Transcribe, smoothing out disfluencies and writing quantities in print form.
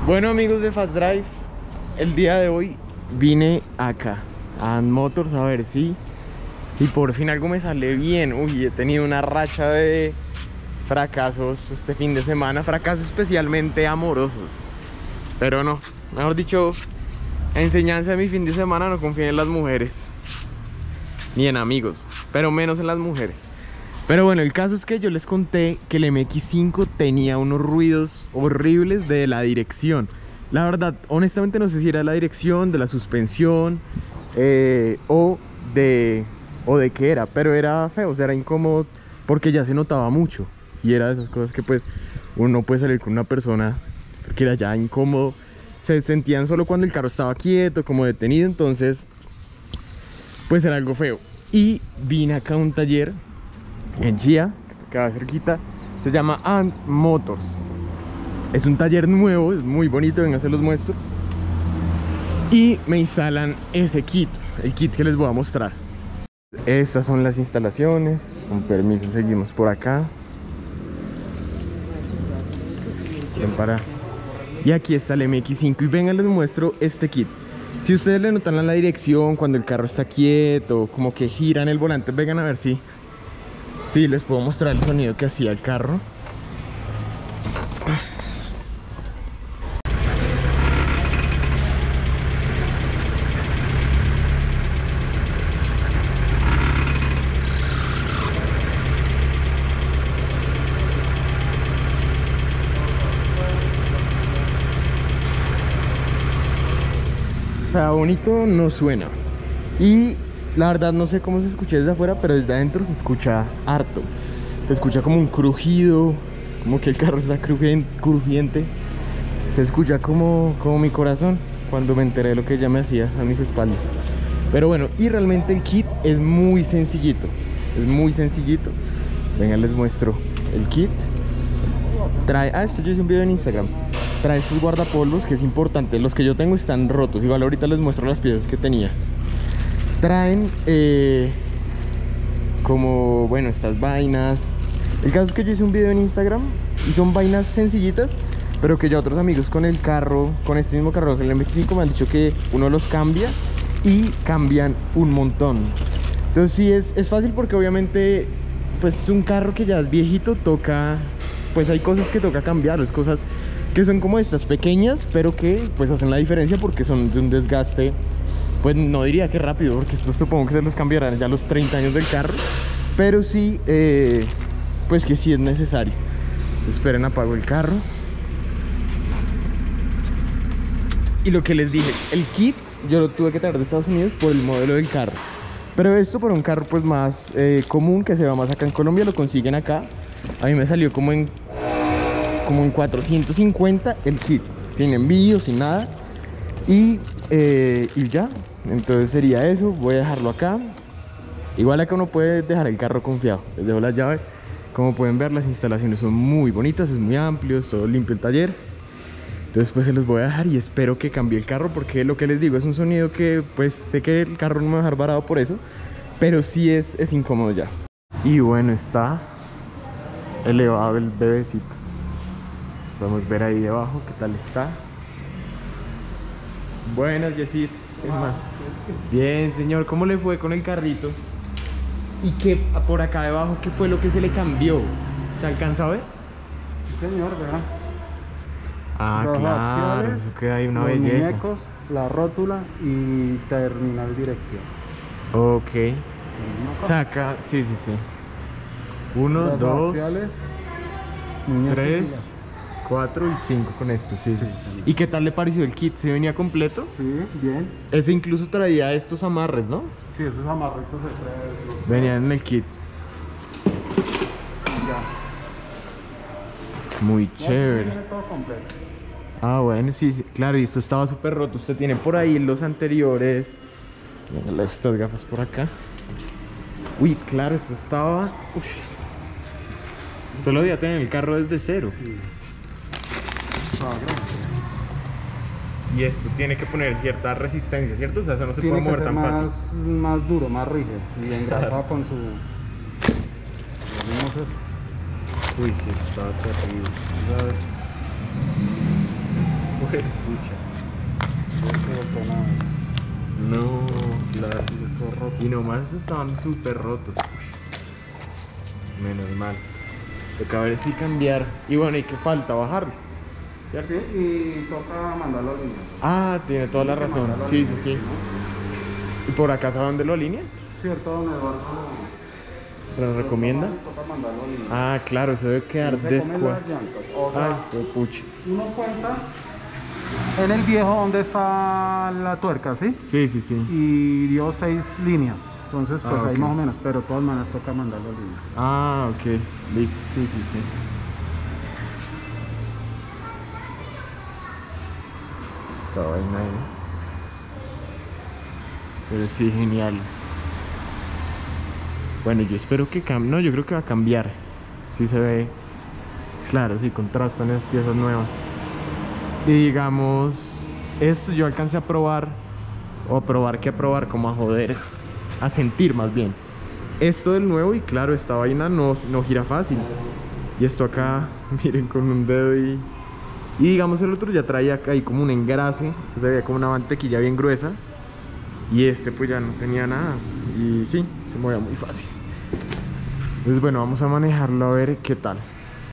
Bueno, amigos de Fast Drive, el día de hoy vine acá a And Motors a ver si por fin algo me sale bien. Uy, he tenido una racha de fracasos este fin de semana, fracasos especialmente amorosos. Pero no, mejor dicho, enseñanza de mi fin de semana: no confíen en las mujeres ni en amigos, pero menos en las mujeres. Pero bueno, el caso es que yo les conté que el MX5 tenía unos ruidos horribles de la dirección. La verdad, honestamente no sé si era la dirección, de la suspensión o de qué era, pero era feo, o sea, era incómodo porque ya se notaba mucho. Y era de esas cosas que pues uno no puede salir con una persona porque era ya incómodo. Se sentían solo cuando el carro estaba quieto, como detenido, entonces pues era algo feo. Y vine acá a un taller en Chía, acá cerquita, se llama And Motors. Es un taller nuevo, es muy bonito, venga, se los muestro. Y me instalan ese kit, el kit que les voy a mostrar. Estas son las instalaciones, con permiso seguimos por acá. Ven para... Y aquí está el MX5 y venga, les muestro este kit. Si ustedes le notan a la dirección cuando el carro está quieto, como que giran el volante, vengan a ver si les puedo mostrar el sonido que hacía el carro. O sea, bonito no suena. Y la verdad no sé cómo se escucha desde afuera, pero desde adentro se escucha harto. Se escucha como un crujido, como que el carro está crujiente. Se escucha como mi corazón cuando me enteré de lo que ella me hacía a mis espaldas. Pero bueno, y realmente el kit es muy sencillito. Es muy sencillito. Venga, les muestro el kit. Trae... esto yo hice un video en Instagram. Trae estos guardapolvos, que es importante. Los que yo tengo están rotos. Igual ahorita les muestro las piezas que tenía. Traen como, bueno, estas vainas. El caso es que yo hice un video en Instagram y son vainas sencillitas, pero que ya otros amigos con el carro, con este mismo carro, con el MX5, me han dicho que uno los cambia y cambian un montón. Entonces sí, es fácil porque obviamente pues un carro que ya es viejito toca, pues hay cosas que toca cambiar, es cosas que son como estas pequeñas, pero que pues hacen la diferencia porque son de un desgaste. Pues no diría que rápido, porque estos supongo que se los cambiarán ya a los 30 años del carro. Pero sí, pues que sí es necesario. Esperen, apago el carro. Y lo que les dije, el kit yo lo tuve que traer de Estados Unidos por el modelo del carro. Pero esto para un carro pues más común, que se va más acá en Colombia, lo consiguen acá. A mí me salió como en 450 el kit, sin envío, sin nada. Y ya, entonces sería eso. Voy a dejarlo acá. Igual acá uno puede dejar el carro confiado. Les dejo las llaves. Como pueden ver, las instalaciones son muy bonitas, es muy amplio, es todo limpio el taller. Entonces pues se los voy a dejar y espero que cambie el carro, porque lo que les digo es un sonido que pues sé que el carro no me va a dejar varado por eso, pero sí es incómodo ya. Y bueno, está elevado el bebecito. Vamos a ver ahí debajo qué tal está. Buenas, Yesid. ¿Qué más? Bien, señor. ¿Cómo le fue con el carrito? ¿Y qué por acá debajo, qué fue lo que se le cambió? ¿Se alcanza a ver? Sí, señor, ¿verdad? Ah, Los claro. axiales, Eso queda ahí una los belleza. muñecos, la rótula y terminal dirección. Ok. O sea, acá, sí. 1, Los 2, axiales, muñecos 3, y la- 4 y 5 con esto, sí. Sí. ¿Y qué tal le pareció el kit? ¿Se venía completo? Sí, bien. Ese incluso traía estos amarres, ¿no? Sí, esos amarritos se traen. Venían en el kit. Ya. Muy No, chévere. viene todo completo. Ah, bueno, sí, claro, y esto estaba súper roto. Usted tiene por ahí los anteriores. Venga, estas gafas por acá. Uy, claro, esto estaba... Uy. Solo debía tener el carro desde cero. Sí. Ah, grande. Y esto tiene que poner cierta resistencia, ¿cierto? O sea, eso no se Tiene puede que mover ser tan fácil. más duro, más rígido y engrasado con su... Los mismos estos. Uy, sí, estaba terrible. ¿Sabes? Pucha. No, claro. Y nomás estos estaban súper rotos. Uy, menos mal. Toca ver si cambiar. Y bueno, ¿y qué falta? Bajarlo. Sí, y toca mandarlo a línea. Ah, tiene toda la Tiene que razón. mandarlo a Sí, sí, línea, sí. ¿no? ¿Y por acá sabe dónde lo alinea? Cierto, don Eduardo. ¿Lo recomienda? Toca mandarlo a línea. Ah, claro, se debe quedar Se comen descuadrado. las llantas. O sea, Ay, qué pucha. uno cuenta en el viejo donde está la tuerca, ¿sí? Sí, sí, sí. Y dio 6 líneas. Entonces, pues Ah, ahí ok. más o menos, pero de todas maneras toca mandarlo a línea. Ah, ok. Listo. Sí, sí, sí. Esta vaina ahí. Pero sí, genial. Bueno, yo espero que cambie. No, yo creo que va a cambiar. Sí se ve. Claro, sí, contrastan esas piezas nuevas. Y digamos, esto yo alcancé a probar. O a probar, como a joder. A sentir más bien. Esto del nuevo, y claro, esta vaina no gira fácil. Y esto acá, miren, con un dedo y digamos el otro ya traía acá ahí como un engrase. Se veía como una mantequilla bien gruesa. Y este pues ya no tenía nada. Y sí, se movía muy fácil. Entonces bueno, vamos a manejarlo a ver qué tal.